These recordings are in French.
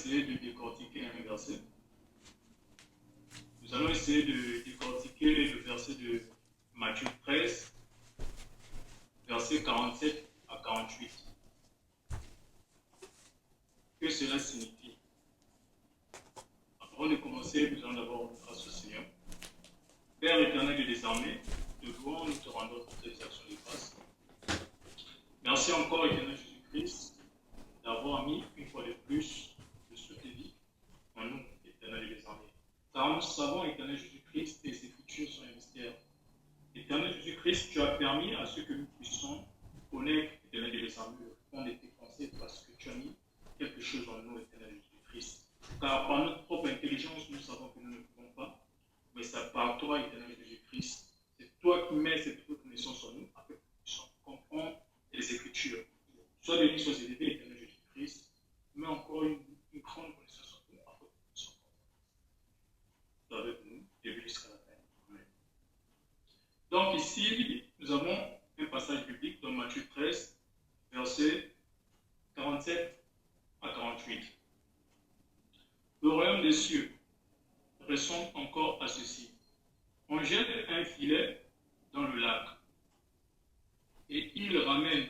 essayer de décortiquer un verset. Nous allons essayer de décortiquer le verset de Matthieu 13, versets 47 à 48. Que cela signifie? Avant de commencer, nous allons d'abord rendre grâce au Seigneur. Père éternel des armées, de louange, nous te rendons toutes les actions de grâce. Merci encore, éternel Jésus-Christ, d'avoir mis une fois de plus le souffle de vie en nous, éternel des armées. Car nous savons, éternel Jésus-Christ, tes écritures sont un mystère. Éternel Jésus-Christ, tu as permis à ce que nous puissions connaître, éternel des armées, le fond de tes pensées, parce que tu as mis quelque chose en nous, éternel Jésus-Christ. Car par notre propre intelligence, nous savons que nous ne pouvons pas, mais c'est par toi, éternel Jésus-Christ. C'est toi qui mets cette reconnaissance en nous, afin que nous puissions comprendre les Écritures. Sois béni, sois élevé, éternel Jésus-Christ. Mets encore une grande connaissance en nous, afin que nous puissions comprendre. Sois avec nous, début jusqu'à la fin. Amen. Donc ici, nous avons un passage biblique dans Matthieu 13, versets 47 à 48. Le royaume des cieux ressemble encore à ceci. On jette un filet dans le lac et il ramène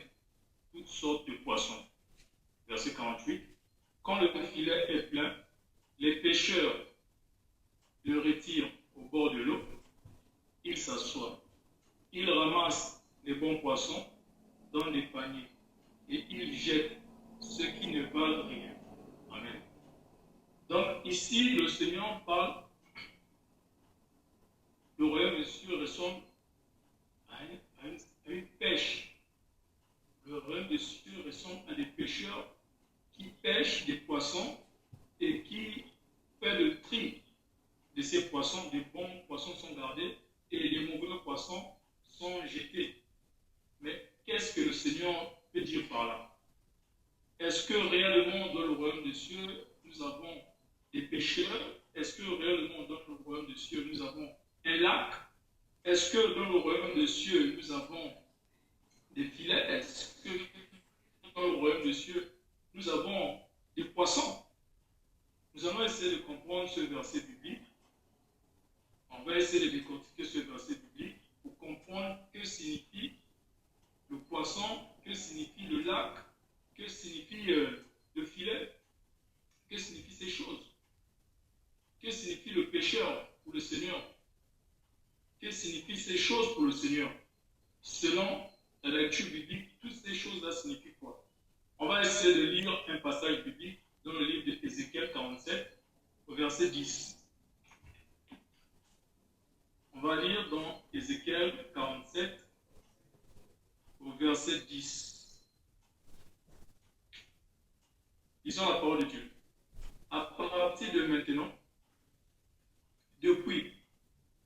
toutes sortes de poissons. Verset 48. Quand le filet est plein, les pêcheurs le retirent au bord de l'eau. Ils s'assoient. Ils ramassent les bons poissons dans des paniers et ils jettent ceux qui ne valent rien. Amen. Donc ici, le Seigneur parle. Le royaume des cieux ressemble à une pêche. Le royaume des cieux ressemble à des pêcheurs qui pêchent des poissons et qui font le tri de ces poissons. Des bons poissons sont gardés et les mauvais poissons sont jetés. Mais qu'est-ce que le Seigneur peut dire par là? Est-ce que réellement dans le royaume des cieux, nous avons des pêcheurs? Est-ce que réellement dans le royaume des cieux, nous avons un lac? Est-ce que dans le royaume des cieux, nous avons des filets? Est-ce que dans le royaume des cieux, nous avons des poissons? Nous allons essayer de comprendre ce verset biblique. On va essayer de décortiquer ce verset biblique pour comprendre que signifie le poisson, que signifie le lac, que signifie le filet, que signifient ces choses, que signifie le pécheur ou le Seigneur. Que signifient ces choses pour le Seigneur? Selon la lecture biblique, toutes ces choses-là signifient quoi? On va essayer de lire un passage biblique dans le livre d'Ézéchiel 47, au verset 10. On va lire dans Ézéchiel 47, au verset 10. Lisons la parole de Dieu. À partir de maintenant, depuis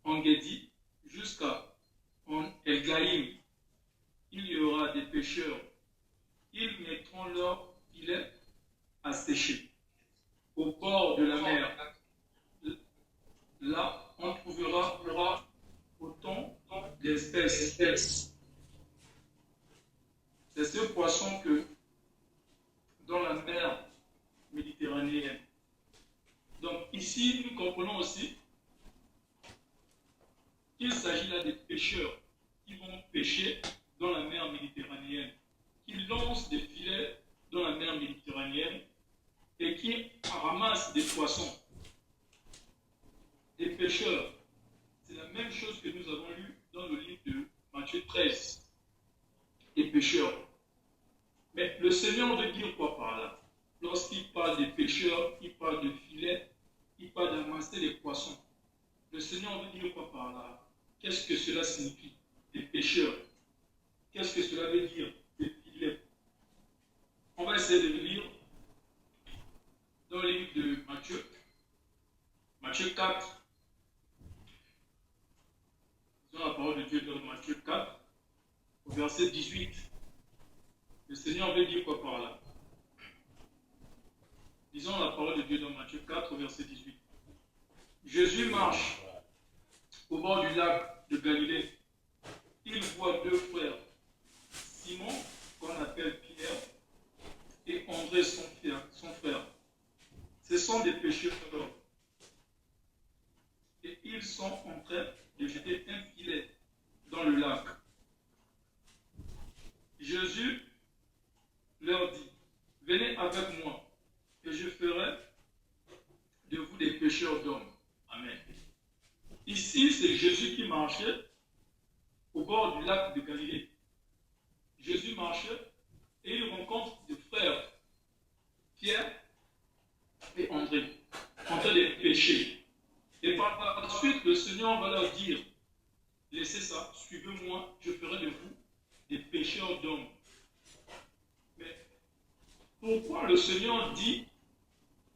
En-Gedi jusqu'à El-Gaïm, il y aura des pêcheurs. Ils mettront leurs filets à sécher au bord de la mer. Là, on trouvera autant d'espèces. C'est ce poisson que dans la mer méditerranéenne. Donc ici, nous comprenons aussi qu'il s'agit là des pêcheurs qui vont pêcher dans la mer méditerranéenne, qui lancent des filets dans la mer méditerranéenne et qui ramassent des poissons. Des pêcheurs. C'est la même chose que nous avons lu dans le livre de Matthieu 13. Des pêcheurs. Mais le Seigneur veut dire quoi par là? Lorsqu'il parle des pêcheurs, il parle de filets, il parle d'amasser les poissons. Le Seigneur veut dire quoi par là? Qu'est-ce que cela signifie? Des pêcheurs. Qu'est-ce que cela veut dire? Des filets. On va essayer de lire dans le livre de Matthieu. Matthieu 4. Dans la parole de Dieu dans Matthieu 4, au verset 18. Le Seigneur veut dire quoi par là? Lisons la parole de Dieu dans Matthieu 4, au verset 18. Jésus marche au bord du lac de Galilée. Il voit deux frères, Simon, qu'on appelle Pierre, et André, son frère. sont des pécheurs. Et ils sont en train de jeter un filet dans le lac. Jésus leur dit, venez avec moi, et je ferai de vous des pécheurs d'hommes. Amen. Ici, c'est Jésus qui marchait au bord du lac de Galilée. Jésus marchait et il rencontre des frères, Pierre et André, en train de pécher. Et par la suite, le Seigneur va leur dire, laissez ça, suivez-moi, je ferai de vous des pécheurs d'hommes. Mais pourquoi le Seigneur dit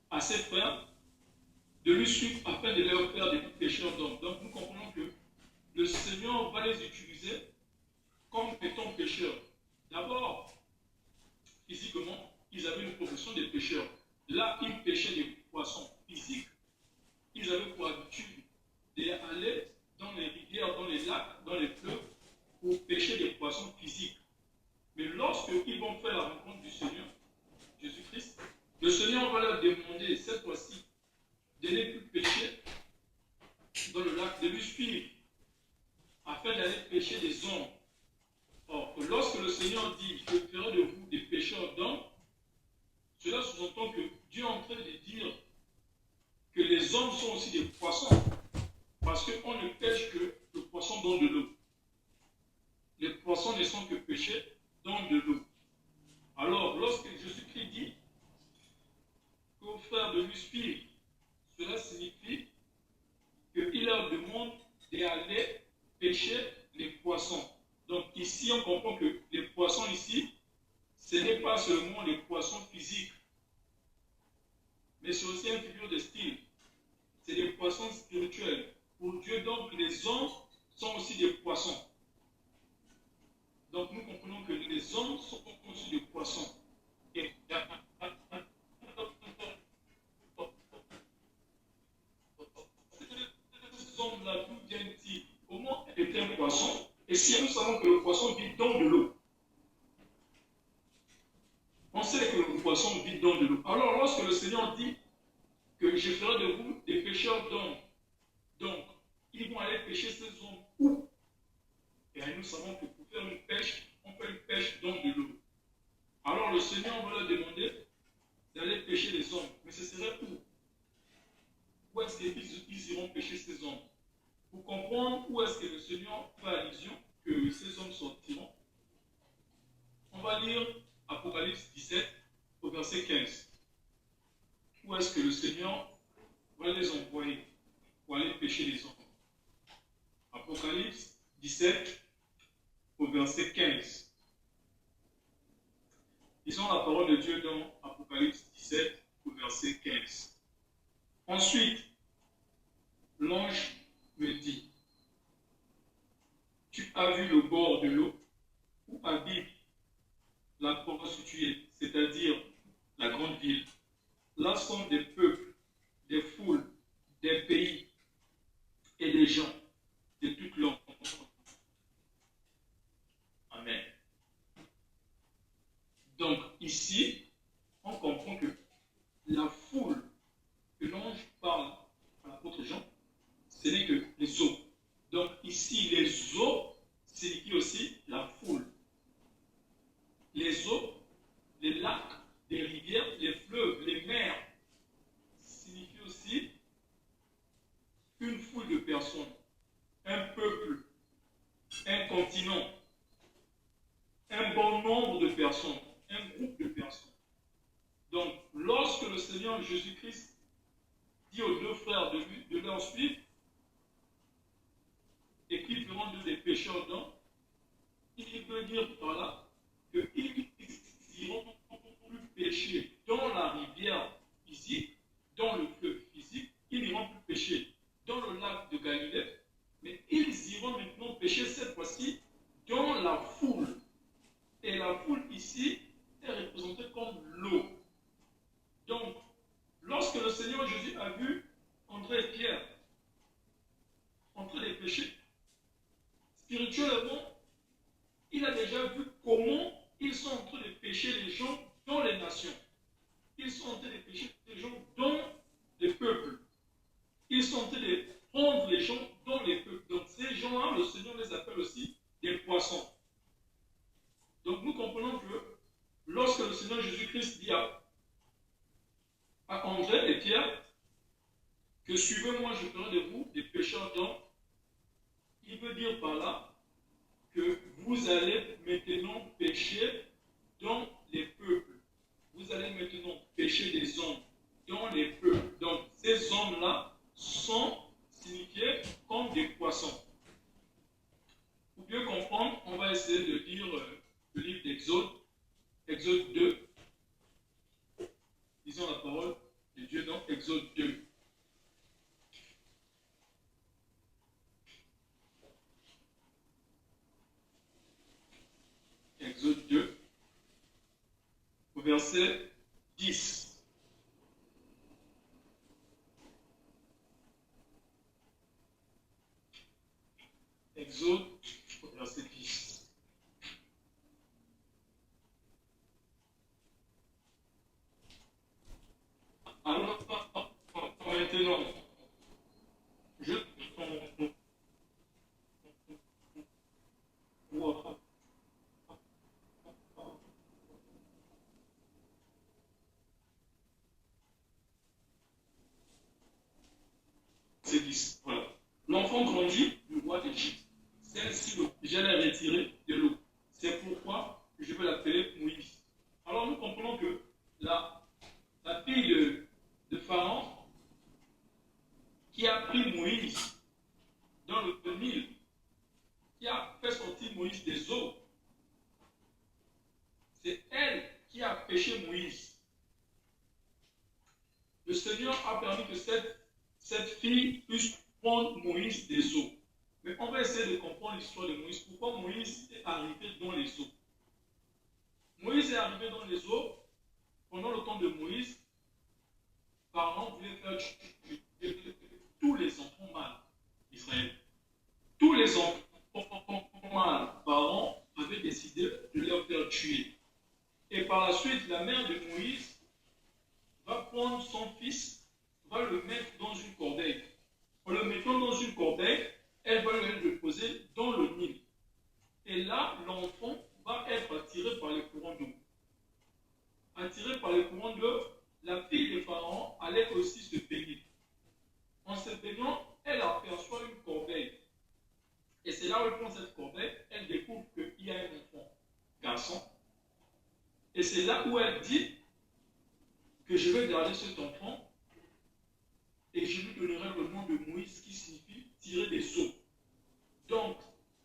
à ses frères de lui suivre afin de leur faire des pécheurs d'hommes? Donc nous comprenons que le Seigneur va les utiliser comme étant pécheurs. D'abord, physiquement, ils avaient une profession de pécheurs. Là, ils pêchaient des poissons physiques. Ils avaient pour habitude d'aller dans les rivières, dans les lacs, dans les fleuves, pour pêcher des poissons physiques. Mais lorsqu'ils vont faire la rencontre du Seigneur, Jésus-Christ, le Seigneur va leur demander cette fois-ci de ne plus pêcher dans le lac, de lui suivre, afin d'aller pêcher des hommes. Or, lorsque le Seigneur dit « Je ferai de vous des pêcheurs d'hommes », cela sous-entend que Dieu est en train de dire que les hommes sont aussi des poissons, parce qu'on ne pêche que le poisson dans de l'eau. Les poissons ne sont que pêchés dans de l'eau. Alors, lorsque Jésus-Christ dit aux frères de lui suivre, cela signifie qu'il leur demande d'aller pêcher les poissons. Donc ici, on comprend que les poissons ici, ce n'est pas seulement les poissons physiques, mais c'est aussi une figure de style. C'est des poissons spirituels. Pour Dieu, donc, les hommes sont aussi des poissons. Donc nous comprenons que les hommes sont aussi des poissons. Et ces hommes-là, d'où viennent-ils? Comment est un poisson? Et si nous savons que le poisson vit dans de l'eau, on sait que le poisson vit dans de l'eau. Alors lorsque le Seigneur dit que je ferai de vous des pêcheurs d'hommes, donc ils vont aller pêcher ces hommes où? Et nous savons que pour faire une pêche, on fait une pêche dans de l'eau. Alors le Seigneur va leur demander d'aller pêcher les hommes. Mais ce serait où? Où est-ce qu'ils iront pêcher ces hommes? Pour comprendre où est-ce que le Seigneur fait allusion que ces hommes sortiront, on va lire Apocalypse 17 au verset 15. Où est-ce que le Seigneur va les envoyer pour aller pêcher les hommes? Apocalypse 17 au verset 15. Lisons la parole de Dieu dans Apocalypse 17 au verset 15. Ensuite, l'ange me dit, tu as vu le bord de l'eau où habite la prostituée, c'est-à-dire la grande ville. Là sont des peuples, des foules, des pays et des gens de toute langue. Amen. Donc ici, on comprend que la foule que l'ange parle à l'apôtre Jean, ce n'est que les eaux. Donc ici, les eaux signifient aussi la foule. Les eaux, les lacs, les rivières, les fleuves, les mers, signifient aussi une foule de personnes, un peuple, un continent, un bon nombre de personnes, un groupe de personnes. Donc, lorsque le Seigneur Jésus-Christ dit aux deux frères de leur suivre et qu'ils feront d'eux des pécheurs d'hommes, il veut dire par là qu'ils iront plus pécher dans la rivière physique, dans le fleuve physique, ils n'iront plus pécher dans le lac de Galilée, mais ils iront maintenant pécher cette fois-ci dans la foule. Et la foule ici est représentée comme l'eau. Donc, lorsque le Seigneur Jésus a vu André et Pierre en train de pécher, spirituellement, il a déjà vu comment ils sont en train de pécher les gens dans les nations. Ils sont en train de pécher les gens dans sont en train de prendre les gens dans les peuples. Donc ces gens-là, le Seigneur les appelle aussi des poissons. Donc nous comprenons que lorsque le Seigneur Jésus-Christ dit à André et Pierre que suivez-moi, je ferai de vous des pécheurs d'hommes, il veut dire par là que vous allez maintenant pécher dans les peuples. Vous allez maintenant pécher des hommes dans les peuples. Donc ces hommes-là sont signifiés comme des poissons. Pour bien comprendre, on va essayer de lire le livre d'Exode, Exode 2. Lisons la parole de Dieu dans Exode 2. Exode 2, au verset 10. Exode, au verset 10. Alors, maintenant, je vois c'est 10. Voilà. L'enfant grandit du roi d'Égypte. Celle-ci, je l'ai retirée de l'eau. C'est pourquoi je vais l'appeler Moïse. Alors nous comprenons que la fille de Pharaon qui a pris Moïse dans le Nil, qui a fait sortir Moïse des eaux, c'est elle qui a péché Moïse. Le Seigneur a permis que cette fille puisse prendre Moïse des eaux. Mais on va essayer de comprendre l'histoire de Moïse. Pourquoi Moïse est arrivé dans les eaux? Moïse est arrivé dans les eaux pendant le temps de Moïse. Pharaon voulait faire tuer tous les enfants mâles d'Israël. Tous les enfants mâles, Pharaon avait décidé de les faire tuer. Et par la suite, la mère de Moïse va prendre son fils, va le mettre dans une corbeille. En le mettant dans une corbeille, elle va le poser dans le Nil. Et là, l'enfant va être attiré par les courants d'eau. Attiré par les courants d'eau, la fille de Pharaon allait aussi se baigner. En se baignant, elle aperçoit une corbeille. Et c'est là où elle prend cette corbeille, elle découvre qu'il y a un enfant, garçon. Et c'est là où elle dit que je vais garder cet enfant et je lui donnerai le nom de Moïse qui signifie tirer des eaux. Donc,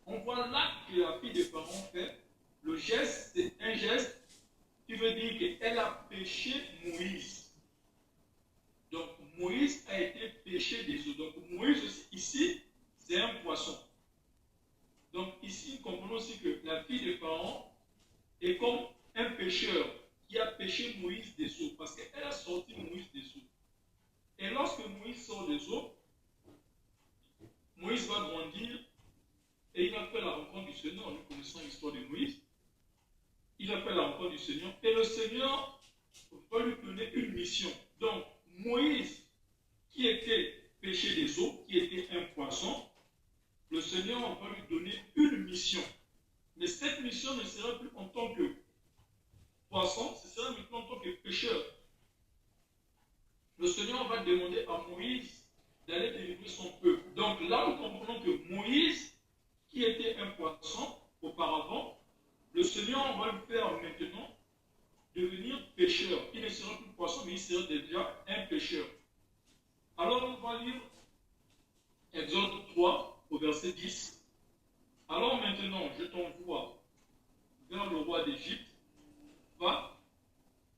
on voit là que la fille de Pharaon fait le geste, c'est un geste qui veut dire qu'elle a péché Moïse. Donc, Moïse a été péché des eaux. Donc, Moïse aussi, ici, c'est un poisson. Donc, ici, nous comprenons aussi que la fille de Pharaon est comme un pécheur qui a péché Moïse des eaux, parce qu'elle a sorti Moïse des eaux. Et lorsque Moïse sort des eaux, Moïse va grandir et il a fait la rencontre du Seigneur. Nous connaissons l'histoire de Moïse. Il a fait la rencontre du Seigneur et le Seigneur va lui donner une mission. Donc, Moïse, qui était péché des eaux, qui était un poisson, le Seigneur va lui donner une mission. Mais cette mission ne sera plus en tant que poisson, ce sera maintenant en tant que pécheur. Le Seigneur va demander à Moïse d'aller délivrer son peuple. Donc là, nous comprenons que Moïse, qui était un poisson auparavant, le Seigneur va lui faire maintenant devenir pécheur. Il ne sera plus poisson, mais il sera déjà un pécheur. Alors on va lire Exode 3 au verset 10. Alors maintenant, je t'envoie vers le roi d'Égypte, va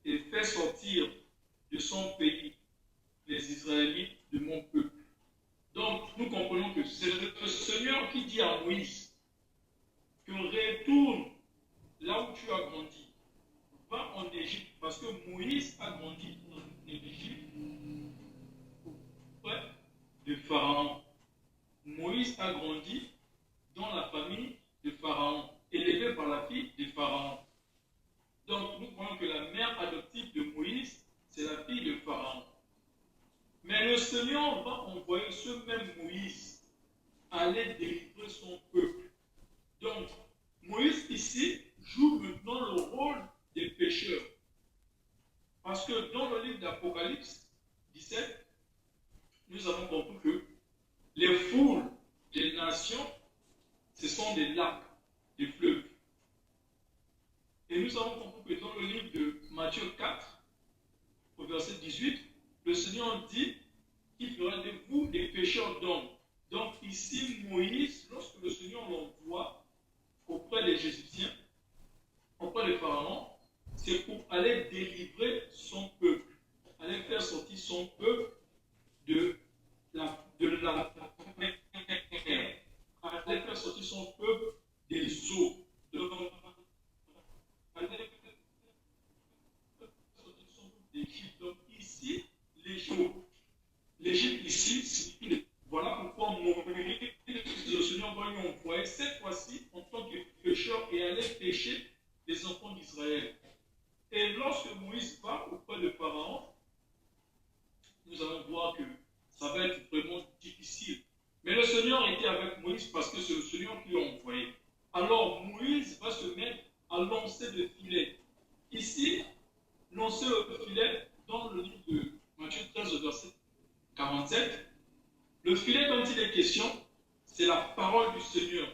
et fais sortir de son pays les Israélites de mon peuple. Donc, nous comprenons que c'est le Seigneur qui dit à Moïse que retourne là où tu as grandi. Va en Égypte, parce que Moïse a grandi en Égypte auprès de Pharaon. Moïse a grandi dans la famille de Pharaon, élevé par la fille de Pharaon. Donc, nous voyons que la mère adoptive de Moïse, c'est la fille de Pharaon. Mais le Seigneur va envoyer envoyé, ce même Moïse allait délivrer son peuple. Donc, Moïse ici joue maintenant le rôle des pécheurs. Parce que dans le livre d'Apocalypse 17, nous avons compris que les foules des nations, ce sont des lacs, des fleuves. Et nous avons compris que dans le livre de Matthieu 4, au verset 18, le Seigneur dit qu'il fera de vous des pécheurs d'hommes. Donc ici, Moïse, lorsque le Seigneur l'envoie auprès des Égyptiens, auprès des pharaons, c'est pour aller délivrer son peuple, aller faire sortir son peuple de la mer, aller faire sortir son peuple des eaux, aller faire sortir son peuple d'Égypte. Donc ici, l'Égypte ici, voilà pourquoi le Seigneur va lui envoyer cette fois-ci en tant que pécheur et aller pécher les enfants d'Israël. Et lorsque Moïse va auprès de Pharaon, nous allons voir que ça va être vraiment difficile. Mais le Seigneur était avec Moïse parce que c'est le Seigneur qui l'a envoyé. Alors Moïse va se mettre à lancer le filet. Ici, lancer le filet dans le livre de Matthieu 13, verset 47. Le filet dont il est question, c'est la parole du Seigneur.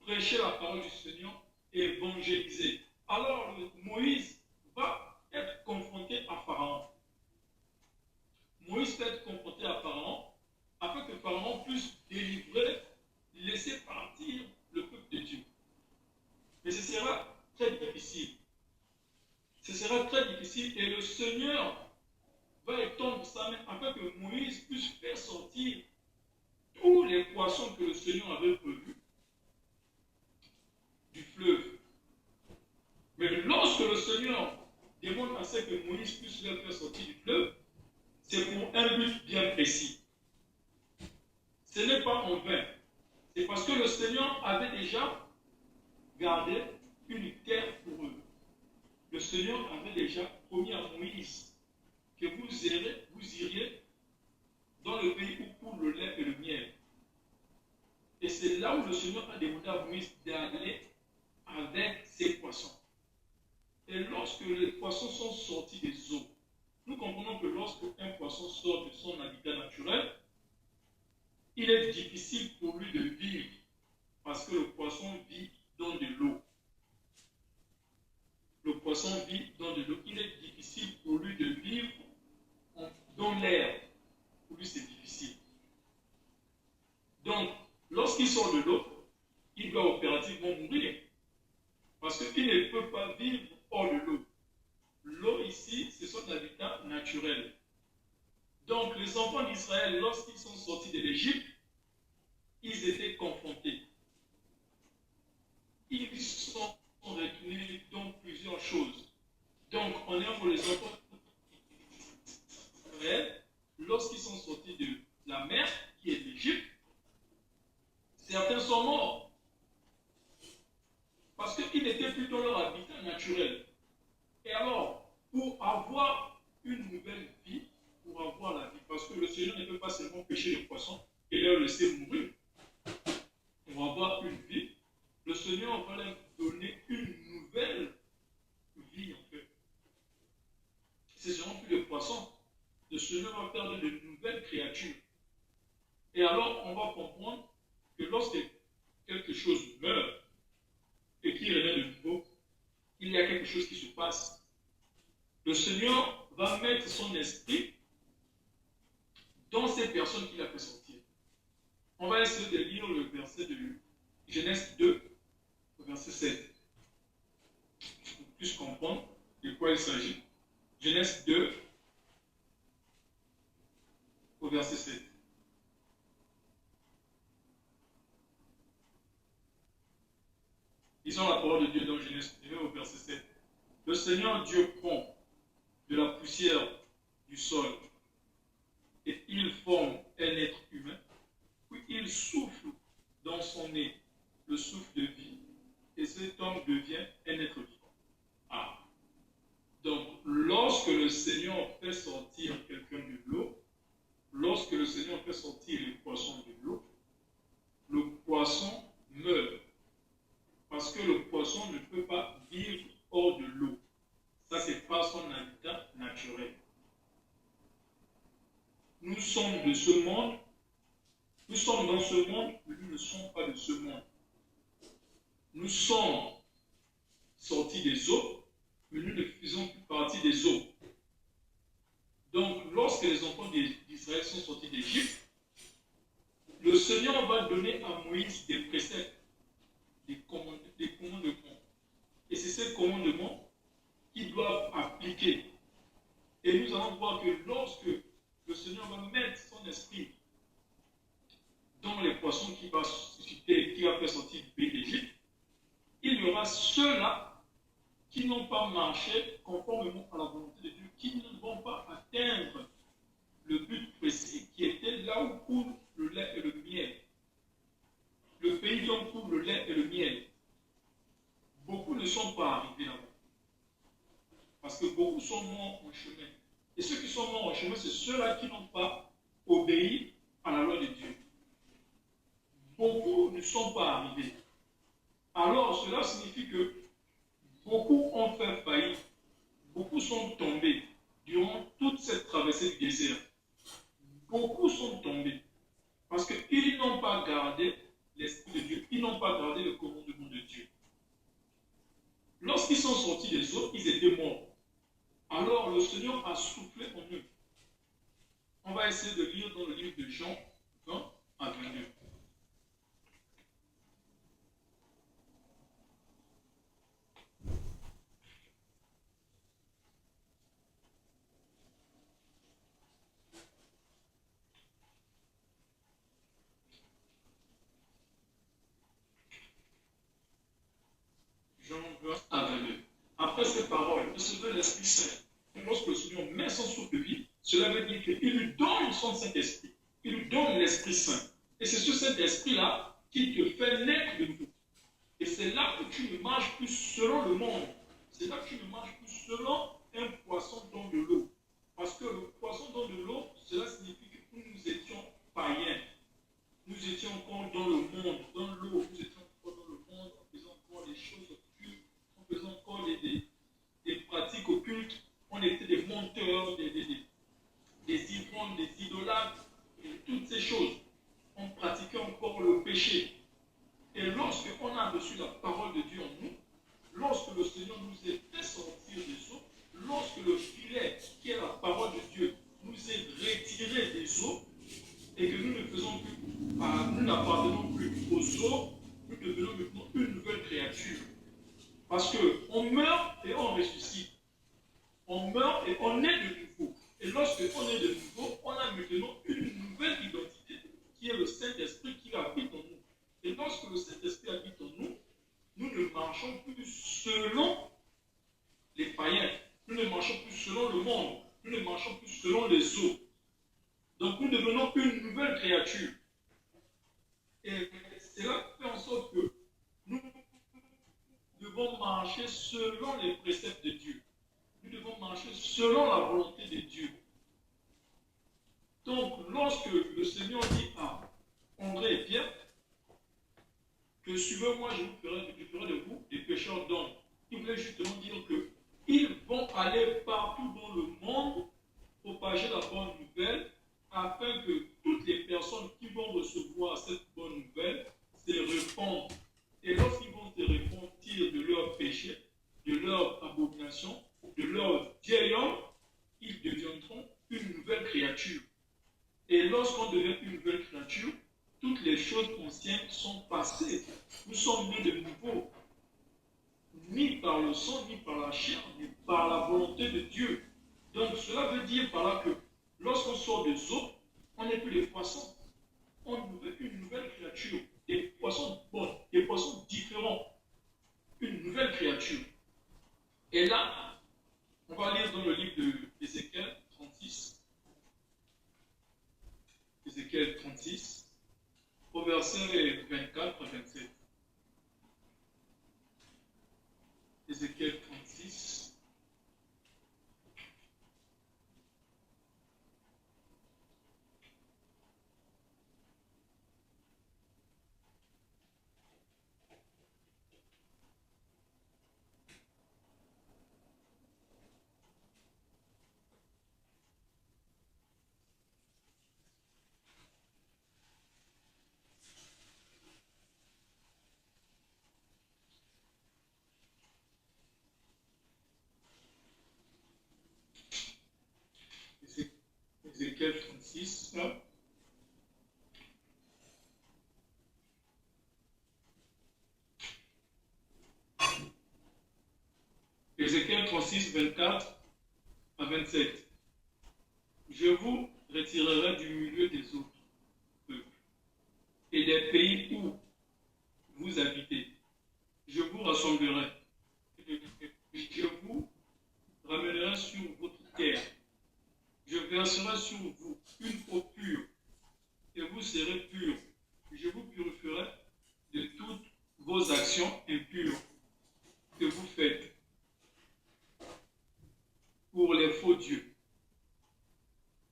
Prêcher la parole du Seigneur et évangéliser. Alors Moïse va être confronté à Pharaon. Moïse va être confronté à Pharaon afin que Pharaon puisse délivrer, laisser partir le peuple de Dieu. Mais ce sera très difficile. Ce sera très difficile et le Seigneur va étendre sa main afin que Moïse puisse faire sortir tous les poissons que le Seigneur avait prévus du fleuve. Mais lorsque le Seigneur demande à ce que Moïse puisse les faire sortir du fleuve, c'est pour un but bien précis. Ce n'est pas en vain. C'est parce que le Seigneur avait déjà gardé une terre pour eux. Le Seigneur avait déjà promis à Moïse que vous iriez dans le pays où coule le lait et le miel. Et c'est là où le Seigneur a demandé à Moïse d'aller avec ses poissons. Et lorsque les poissons sont sortis des eaux, nous comprenons que lorsque un poisson sort de son habitat naturel, il est difficile pour lui de vivre parce que le poisson vit dans de l'eau. Le poisson vit dans de l'eau. Il est difficile pour lui de vivre dans l'air. Pour lui, c'est difficile. Donc, lorsqu'il sort de l'eau, il doit opérativement mourir parce qu'il ne peut pas vivre hors de l'eau. L'eau ici, c'est son habitat naturel. Donc, les enfants d'Israël, lorsqu'ils sont sortis de l'Égypte, ils étaient confrontés. Ils sont retenus dans plusieurs choses. Donc, on est pour les enfants d'Israël, lorsqu'ils sont sortis de la mer, qui est l'Égypte, certains sont morts. Parce qu'ils n'étaient plus dans leur habitat naturel. Et alors, pour avoir une nouvelle vie, pour avoir la vie, parce que le Seigneur ne peut pas seulement pêcher les poissons et les laisser mourir. Pour avoir une vie, le Seigneur va leur donner une nouvelle vie en fait. Ce ne seront plus des poissons. Le Seigneur va faire de nouvelles créatures. Et alors, on va comprendre que lorsque quelque chose meurt et qu'il renaît de nouveau, il y a quelque chose qui se passe. Le Seigneur va mettre son esprit dans ces personnes qu'il a fait sortir. On va essayer de lire le verset de Genèse 2, au verset 7. Pour plus comprendre de quoi il s'agit. Genèse 2, au verset 7. Lisons la parole de Dieu dans Genèse 2, au verset 7. Le Seigneur Dieu prend de la poussière du sol et il forme un être humain, puis il souffle dans son nez le souffle de vie et cet homme devient un être vivant. Ah. Donc, lorsque le Seigneur fait sortir quelqu'un de l'eau, lorsque le Seigneur fait sortir naturel. Nous sommes de ce monde, nous sommes dans ce monde, mais nous ne sommes pas de ce monde. Nous sommes sortis des eaux, mais nous ne faisons plus partie des eaux. Donc, lorsque les enfants d'Israël sont sortis d'Égypte, le Seigneur va donner à Moïse des préceptes, des commandements. Et c'est ces commandements qu'ils doivent appliquer. Et nous allons voir que lorsque le Seigneur va mettre son esprit dans les poissons qui va susciter, qui va faire sortir du pays d'Égypte, il y aura ceux-là qui n'ont pas marché conformément à la volonté de Dieu, qui ne vont pas atteindre le but précis qui était là où coule le lait et le miel. Le pays dont coule le lait et le miel. Beaucoup ne sont pas arrivés là-bas. Parce que beaucoup sont morts en chemin. Et ceux qui sont morts en chemin, c'est ceux-là qui n'ont pas obéi à la loi de Dieu. Beaucoup ne sont pas arrivés. Alors, cela signifie que beaucoup ont fait faillite. Beaucoup sont tombés durant toute cette traversée du désert. Beaucoup sont tombés parce qu'ils n'ont pas gardé l'Esprit de Dieu. Ils n'ont pas gardé le commandement de Dieu. Lorsqu'ils sont sortis des eaux, ils étaient morts. Alors le Seigneur a soufflé en eux. On va essayer de lire dans le livre de Jean 20 à 22. Jean 20 à 22. Après ces paroles, recevez l'Esprit Saint. Et lorsque le Seigneur met son souffle de vie, cela veut dire qu'il lui donne son Saint-Esprit. Il lui donne l'Esprit Saint. Et c'est ce Saint-Esprit-là qui te fait naître de nouveau. Et c'est là que tu ne marches plus selon le monde. C'est là que tu ne marches plus selon un poisson dans de l'eau. Parce que le poisson dans de l'eau, cela signifie que nous étions païens. Nous étions encore dans le monde, dans l'eau. Nous étions encore dans le monde en faisant encore des choses occultes, en faisant encore des pratiques occultes. On était des menteurs, des ivrognes, des idolâtres, et toutes ces choses. On pratiquait encore le péché. Et lorsque on a reçu la parole de Dieu en nous, lorsque le Seigneur nous est fait sortir des eaux, lorsque le filet, qui est la parole de Dieu, nous est retiré des eaux, et que nous ne faisons plus, nous n'appartenons plus aux eaux, nous devenons maintenant une nouvelle créature. Parce qu'on meurt et on ressuscite. On meurt et on est de nouveau. Et lorsque on est de nouveau, on a maintenant une nouvelle identité, qui est le Saint-Esprit qui habite en nous. Et lorsque le Saint-Esprit habite en nous, nous ne marchons plus selon les païens. Nous ne marchons plus selon le monde. Nous ne marchons plus selon les eaux. Donc nous devenons une nouvelle créature. Et cela fait en sorte que nous devons marcher selon les préceptes de Dieu. Nous devons marcher selon la volonté de Dieu. Donc lorsque le Seigneur dit à André et Pierre, que suivez-moi, je ferai de vous des pécheurs d'hommes. Il voulait justement dire qu'ils vont aller partout dans le monde propager la bonne nouvelle afin que toutes les personnes qui vont recevoir cette bonne nouvelle se répandent. Et lorsqu'ils vont se repentir de leurs péchés, de leurs abominations, de leur vieil homme, ils deviendront une nouvelle créature. Et lorsqu'on devient une nouvelle créature, toutes les choses anciennes sont passées. Nous sommes nés de nouveau, ni par le sang, ni par la chair, mais par la volonté de Dieu. Donc cela veut dire par là que lorsqu'on sort des eaux, on n'est plus des poissons. On est une nouvelle créature. Des poissons bons, des poissons différents. Une nouvelle créature. Et là, on va lire dans le livre d'Ézéchiel 36. Ézéchiel 36, au verset 24 à 27. Ézéchiel 36. 6, 24 à 27. Je vous retirerai du milieu des autres peuples et des pays où vous habitez. Je vous rassemblerai. Je vous ramènerai sur votre terre. Je verserai sur vous une eau pure et vous serez purs. Je vous purifierai de toutes vos actions impures que vous faites pour les faux dieux.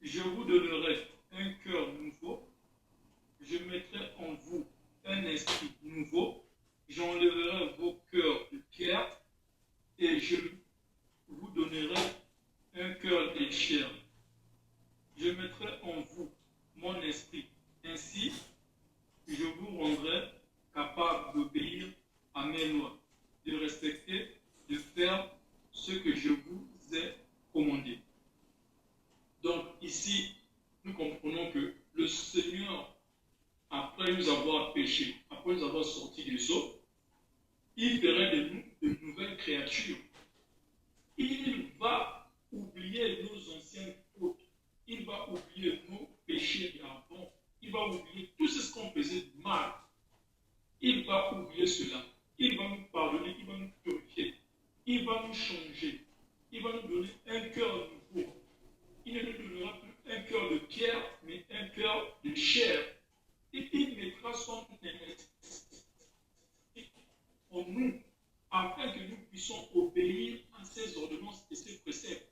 Je vous donnerai un cœur nouveau. Je mettrai en vous un esprit nouveau. J'enlèverai vos cœurs de pierre et je vous donnerai un cœur de chair. Je mettrai en vous mon esprit. Ainsi, je vous rendrai capable d'obéir à mes lois, de respecter, de faire ce que je vous ai commandé. Donc ici, nous comprenons que le Seigneur, après nous avoir péché, après nous avoir sortis des eaux, il ferait de nous de nouvelles créatures. Il va oublier nos anciennes fautes. Il va oublier nos péchés d'avant. Il va oublier tout ce qu'on faisait de mal. Il va oublier cela. Il va nous pardonner, il va nous purifier. Il va nous changer. Il va nous donner un cœur nouveau. Il ne nous donnera plus un cœur de pierre, mais un cœur de chair. Et il mettra son esprit en nous, afin que nous puissions obéir à ses ordonnances et ses préceptes,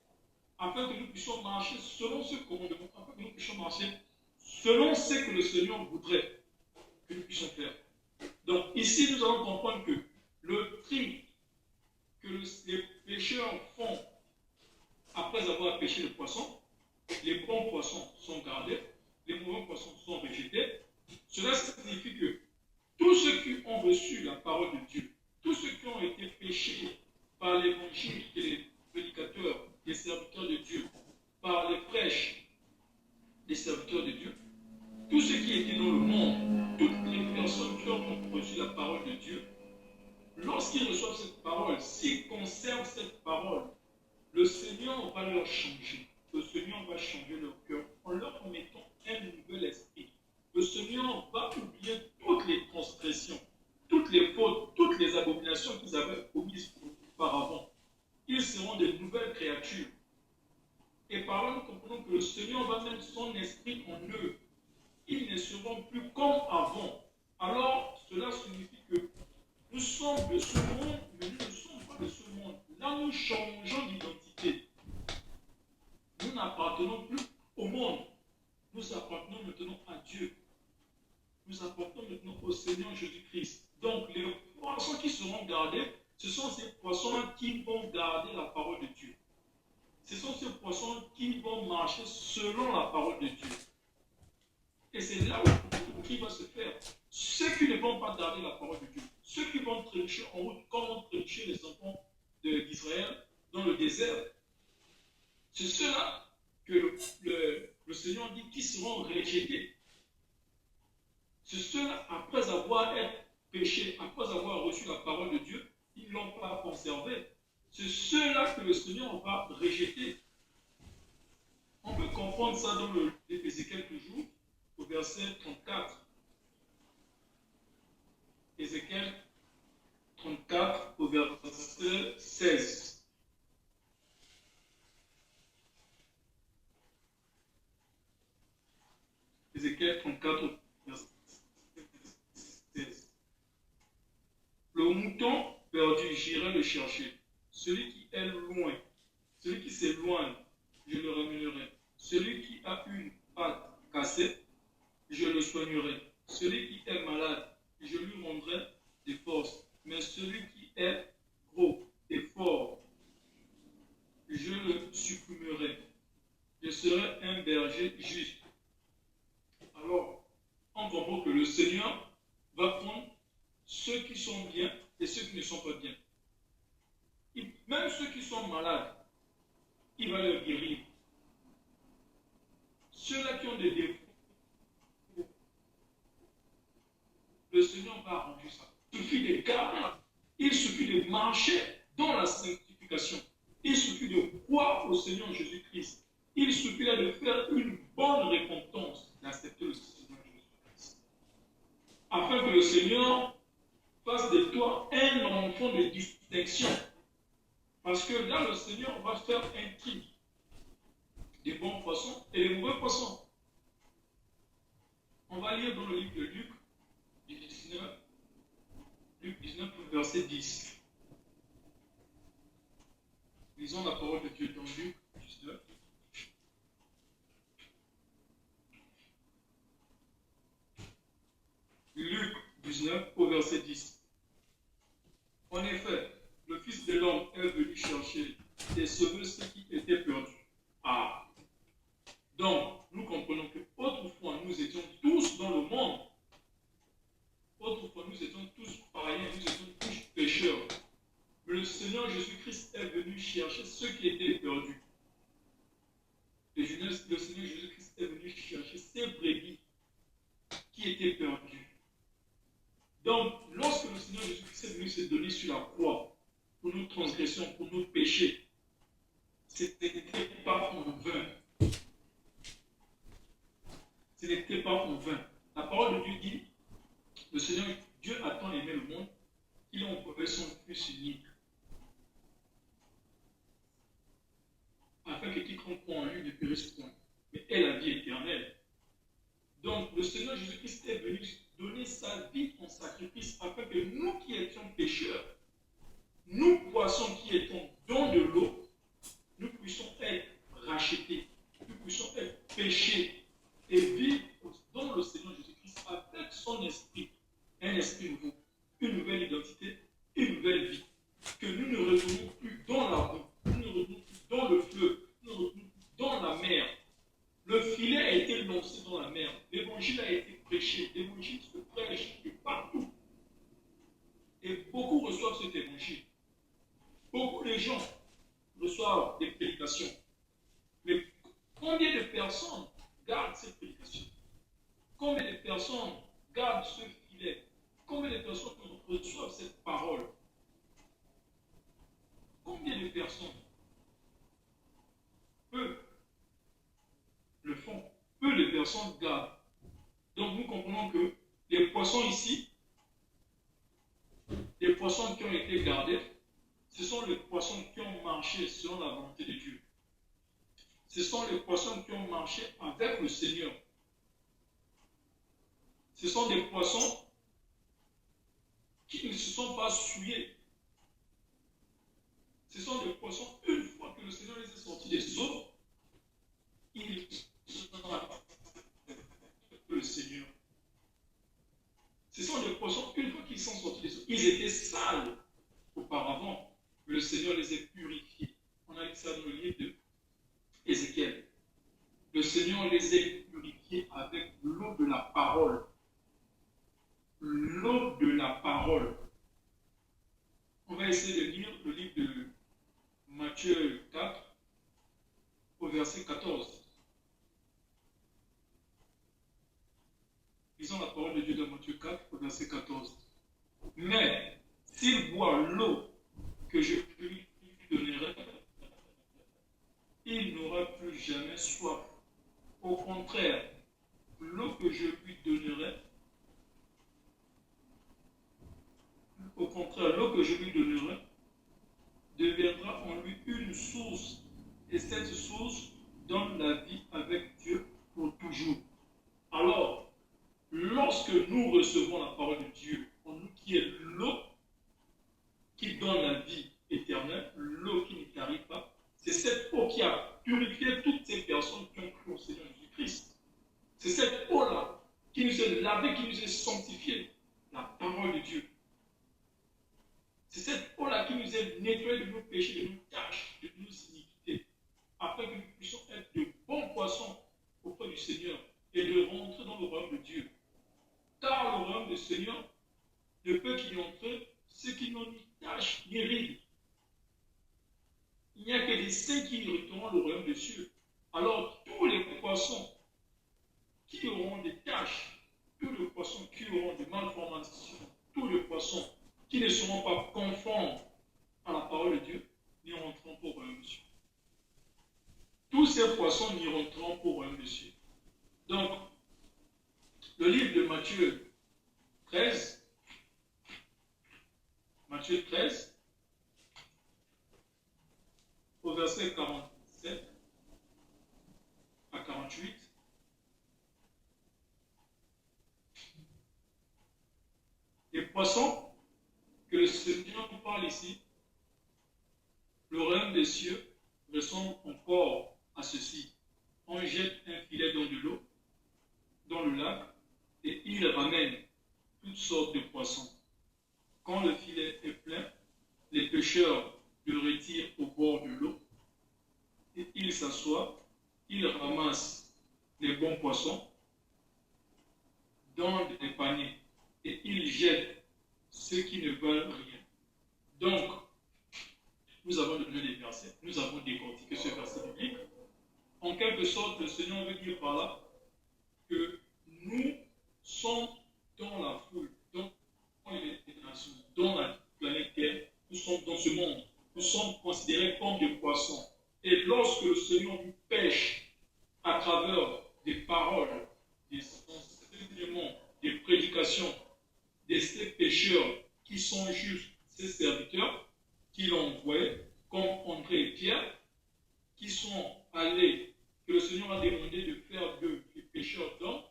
afin que nous puissions marcher selon ce commandement, afin que nous puissions marcher selon ce que le Seigneur voudrait que nous puissions faire. Donc ici, nous allons comprendre que le tri que les pêcheurs font après avoir pêché le poisson, les bons poissons sont gardés, les mauvais poissons sont rejetés. Cela signifie que tous ceux qui ont reçu la parole de Dieu, tous ceux qui ont été péchés par l'évangile et les prédicateurs, les serviteurs de Dieu, par les prêches des serviteurs de Dieu, tous ceux qui étaient dans le monde, toutes les personnes qui ont reçu la parole de Dieu, lorsqu'ils reçoivent cette parole, s'ils conservent cette parole, le Seigneur va leur changer. Le Seigneur va changer leur cœur en leur mettant un nouvel esprit. Le Seigneur va oublier toutes les transgressions, toutes les fautes, toutes les abominations qu'ils avaient commises auparavant. Ils seront de nouvelles créatures. Et par là, nous comprenons que le Seigneur va mettre son esprit en eux. Ils ne seront plus comme avant. Alors, cela signifie que nous sommes de ce monde, mais nous ne sommes pas de ce monde. Là, nous changeons d'identité. Nous n'appartenons plus au monde. Nous appartenons maintenant à Dieu. Nous appartenons maintenant au Seigneur Jésus-Christ. Donc, les poissons qui seront gardés, ce sont ces poissons qui vont garder la parole de Dieu. Ce sont ces poissons qui vont marcher selon la parole de Dieu. Et c'est là où qui va se faire. Ceux qui ne vont pas garder la parole de Dieu, ceux qui vont trébucher en route, comme ont trébuché les enfants d'Israël dans le désert, c'est ceux-là que le Seigneur dit qui seront rejetés. C'est ceux-là, après avoir péché, après avoir reçu la parole de Dieu, ils ne l'ont pas conservé. C'est ceux-là que le Seigneur va rejeter. On peut comprendre ça dans l'Ézéchiel toujours, au verset 34. Ézéchiel 34, au verset 16. Ézéchiel 34, au verset 16. Le mouton perdu, j'irai le chercher. Celui qui est loin, celui qui s'éloigne, je le ramènerai. Celui qui a une patte cassée, je le soignerai. Celui qui est malade, je lui rendrai des forces. Mais celui qui est gros et fort, je le supprimerai. Je serai un berger juste. Alors, on comprend que le Seigneur va prendre ceux qui sont bien et ceux qui ne sont pas bien. Même ceux qui sont malades, il va leur guérir. Ceux-là qui ont des défauts, le Seigneur va arranger ça. Il suffit de garder, il suffit de marcher dans la sanctification. Il suffit a de faire une bonne récompense d'accepter le Seigneur Jésus-Christ. Afin que le Seigneur fasse de toi un enfant de distinction. Parce que là, le Seigneur va faire un tri des bons poissons et des mauvais poissons. On va lire dans le livre de Luc, Luc 19, verset 10. Lisons la parole de Dieu dans Luc 19. Luc 19 au verset 10. En effet, le Fils de l'homme est venu chercher et sauver ceux qui étaient perdus. Ah! Donc, nous comprenons que autrefois, nous étions tous dans le monde. Autrefois, nous étions tous païens, nous étions tous pécheurs. Mais le Seigneur Jésus-Christ est venu chercher ceux qui étaient perdus. Le Seigneur Jésus-Christ est venu chercher ces brebis qui étaient perdus. Donc, lorsque le Seigneur Jésus-Christ est venu se donner sur la croix pour nos transgressions, pour nos péchés, ce n'était pas en vain. Ce n'était pas en vain. La parole de Dieu dit, le Seigneur Dieu a tant aimé le monde qu'il a envoyé son Fils unique, afin que quiconque croit en lui ne périsse point, mais ait la vie éternelle. Donc, le Seigneur Jésus-Christ est venu donner sa vie en sacrifice afin que nous qui étions pécheurs, nous poissons qui étions dans de l'eau, nous puissions être rachetés, nous puissions être péchés et vivre dans le Seigneur Jésus-Christ avec son esprit, un esprit nouveau, une nouvelle identité, une nouvelle vie. Que nous ne retournons plus dans la boue, nous ne retournons plus dans le fleuve, nous ne retournons plus dans la mer. Le filet a été lancé dans la mer, l'évangile a été prêché, l'évangile se prêche de partout. Et beaucoup reçoivent cet évangile. Beaucoup de gens reçoivent des prédications. Mais combien de personnes gardent ces prédications? Combien de personnes gardent ce filet? Combien de personnes reçoivent cette parole? Combien de personnes? Peu le font. Peu de personnes gardent. Donc nous comprenons que les poissons ici, les poissons qui ont été gardés, ce sont les poissons qui ont marché selon la volonté de Dieu. Ce sont les poissons qui ont marché avec le Seigneur. Ce sont des poissons qui ne se sont pas souillés. Ce sont des poissons, une fois que le Seigneur les a sortis des eaux, ils sont avec le Seigneur. Ce sont des poissons, une fois qu'ils sont sortis des eaux, ils étaient sales auparavant. Le Seigneur les a purifiés. On a dit ça dans le livre de Ézéchiel. Le Seigneur les a purifiés avec l'eau de la parole. L'eau de la parole. On va essayer de lire le livre de Matthieu 4 au verset 14. Lisons la parole de Dieu dans Matthieu 4 au verset 14. Mais s'il boit l'eau que je lui donnerai, il n'aura plus jamais soif. Au contraire, l'eau que je lui donnerai, deviendra en lui une source, et cette source donne la vie avec Dieu pour toujours. Alors, lorsque nous recevons la parole de Dieu, en nous qui est l'eau qui donne la vie éternelle, l'eau qui ne tarit pas, c'est cette eau qui a purifié toutes ces personnes qui ont cru au Seigneur Jésus-Christ. C'est cette eau-là qui nous est lavée, qui nous est sanctifiée, la parole de Dieu. C'est cette eau-là qui nous est nettoyée de nos péchés, de nos tâches, de nos iniquités, afin que nous puissions être de bons poissons auprès du Seigneur et de rentrer dans le royaume de Dieu. Car le royaume du Seigneur ne peut qu'y entrer ceux qui n'ont ni tâche ni ride. Il n'y a que des saints qui hériteront le royaume des cieux. Alors tous les poissons qui auront des tâches, tous les poissons qui auront des malformations, tous les poissons qui ne seront pas conformes à la parole de Dieu, n'y rentreront pas au royaume des cieux. Tous ces poissons n'iront entrant au royaume des cieux. Donc, le livre de Matthieu 13, au verset 47 à 48, les poissons que le Seigneur nous parle ici, le royaume des cieux ressemble encore à ceci. On jette un filet dans de l'eau, dans le lac, et il ramène toutes sortes de poissons. Quand le filet est plein, les pêcheurs le retirent au bord de l'eau, et ils s'assoient, ils ramassent les bons poissons dans des paniers, et ils jettent ceux qui ne veulent rien. Donc, nous avons donné des versets, nous avons décortiqué ce verset biblique. En quelque sorte, le Seigneur veut dire par là que nous sommes dans la foule, dans les nations, dans la planète Terre, nous sommes dans ce monde, nous sommes considérés comme des poissons. Et lorsque le Seigneur nous pêche à travers des paroles, des enseignements, des prédications, de ces pécheurs qui sont juste ses serviteurs, qu'il envoie, comme André et Pierre, qui sont allés, que le Seigneur a demandé de faire d'eux des pécheurs d'hommes.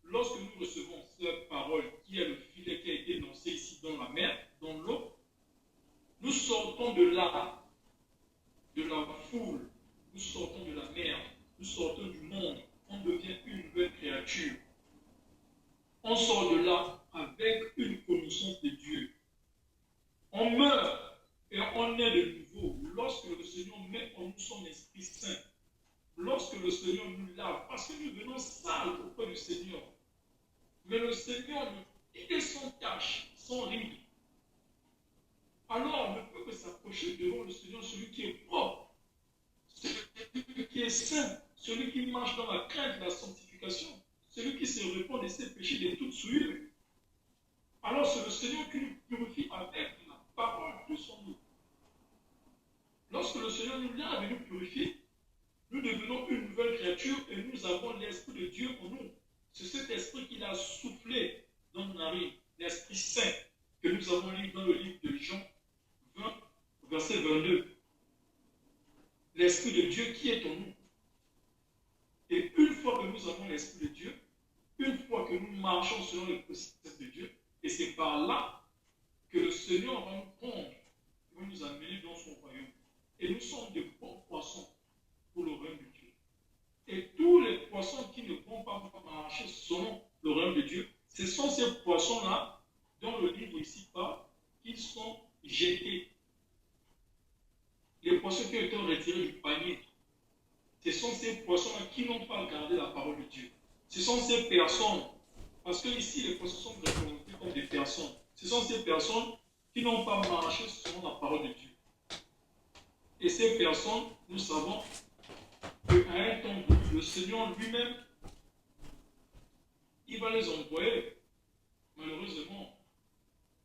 Lorsque nous recevons cette parole, qui est le filet qui a été lancé ici dans la mer, dans l'eau, nous sortons de là, de la foule, nous sortons de la mer, nous sortons du monde, on devient une nouvelle créature. On sort de là avec une connaissance de Dieu. On meurt et on est de nouveau lorsque le Seigneur met en nous son Esprit Saint. Lorsque le Seigneur nous lave, parce que nous venons sales auprès du Seigneur. Mais le Seigneur, il est sans tache, sans ride. Alors on ne peut que s'approcher devant le Seigneur, celui qui est propre, celui qui est saint, celui qui marche dans la crainte de la sanctification, celui qui se répand de ses péchés, de toute souillure. Alors c'est le Seigneur qui nous purifie avec la parole de son nom. Lorsque le Seigneur nous lave et nous purifie, nous devenons une nouvelle créature et nous avons l'Esprit de Dieu en nous. C'est cet esprit qu'il a soufflé dans nos narines, l'Esprit Saint, que nous avons lu dans le livre de Jean 20, verset 22. L'Esprit de Dieu qui est en nous. Et une fois que nous avons l'Esprit de Dieu, une fois que nous marchons selon les préceptes de Dieu, et c'est par là que le Seigneur va nous prendre, il va nous amener dans son royaume. Et nous sommes de bons poissons pour le royaume de Dieu. Et tous les poissons qui ne vont pas marcher selon le royaume de Dieu, ce sont ces poissons-là, dont le livre ici parle, qui sont jetés. Les poissons qui ont été retirés du panier, ce sont ces poissons-là qui n'ont pas gardé la parole de Dieu. Ce sont ces personnes, parce que ici les poissons sont représentés comme des personnes. Ce sont ces personnes qui n'ont pas marché selon la parole de Dieu. Et ces personnes, nous savons qu'à un temps donné, le Seigneur lui-même, il va les envoyer, malheureusement,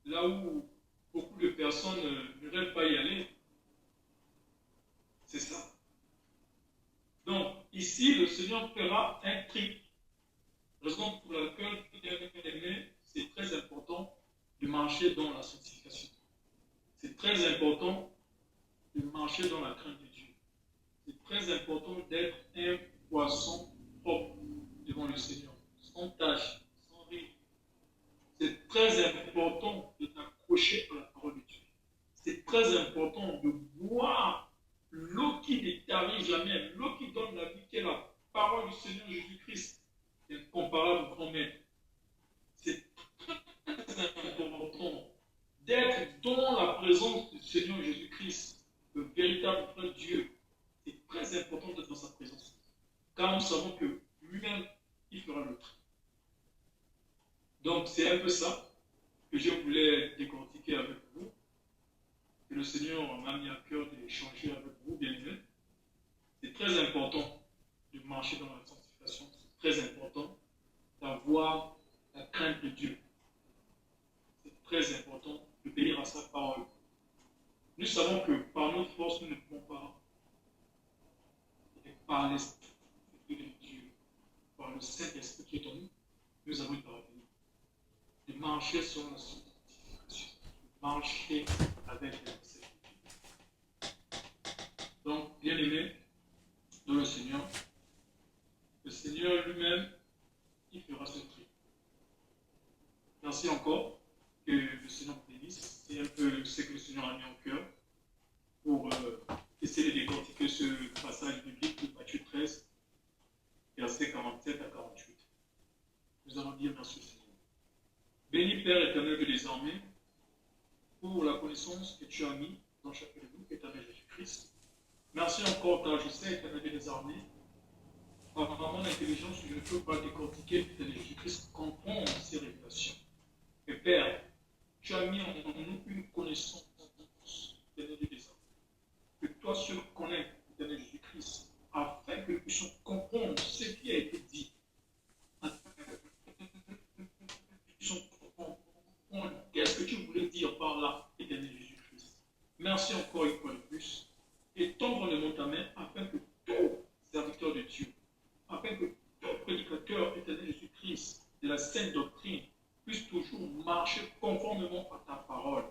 là où beaucoup de personnes ne veulent pas y aller. C'est ça. Donc, ici, le Seigneur fera un tri. Raison pour laquelle, c'est très important de marcher dans la sanctification. C'est très important de marcher dans la crainte de Dieu. C'est très important d'être un poisson propre devant le Seigneur, sans tache, sans rire. C'est très important de t'accrocher à la parole de Dieu. C'est très important de boire l'eau qui ne tarit jamais, l'eau qui donne la vie, qui est la parole du Seigneur Jésus-Christ, incomparable au grand maître. C'est très important d'être dans la présence du Seigneur Jésus-Christ, le véritable frère Dieu. C'est très important d'être dans sa présence. Car nous savons que lui-même, il fera le tri. Donc c'est un peu ça que je voulais décortiquer avec vous. Que le Seigneur m'a mis à cœur d'échanger avec vous, bien aimés. C'est très important de marcher dans la sanctification. C'est très important d'avoir la crainte de Dieu. C'est très important de obéir à sa parole. Nous savons que par notre force, nous ne pouvons pas. Et par l'Esprit par le Saint-Esprit qui est en nous, nous avons une parvenir. De marcher sur la sanctification, de marcher avec la certitude. Donc, bien aimé, dans le Seigneur lui-même, il fera ce tri. Merci encore, que le Seigneur vous bénisse. C'est un peu ce que le Seigneur a mis en cœur pour essayer de décortiquer ce passage biblique de Matthieu 13, versets 47 à 48. Nous allons dire merci au Seigneur. Béni Père éternel de désormais, pour la connaissance que tu as mis dans chacun de nous, éternel Jésus-Christ. Merci encore car je sais, éternel de désormais, par mon intelligence, je ne peux pas décortiquer, éternel Jésus-Christ, comprendre ces révélations. Mais Père, tu as mis en nous une connaissance, éternel de désormais. Que toi seul connais, éternel Jésus-Christ, afin que nous puissions comprendre ce qui a été dit. Qu'est-ce que tu voulais dire par là, éternel Jésus-Christ? Merci encore une fois de plus. Et tendre le ta main afin que tout serviteur de Dieu, afin que tout prédicateur, éternel Jésus-Christ, de la sainte doctrine, puisse toujours marcher conformément à ta parole.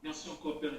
Merci encore, Père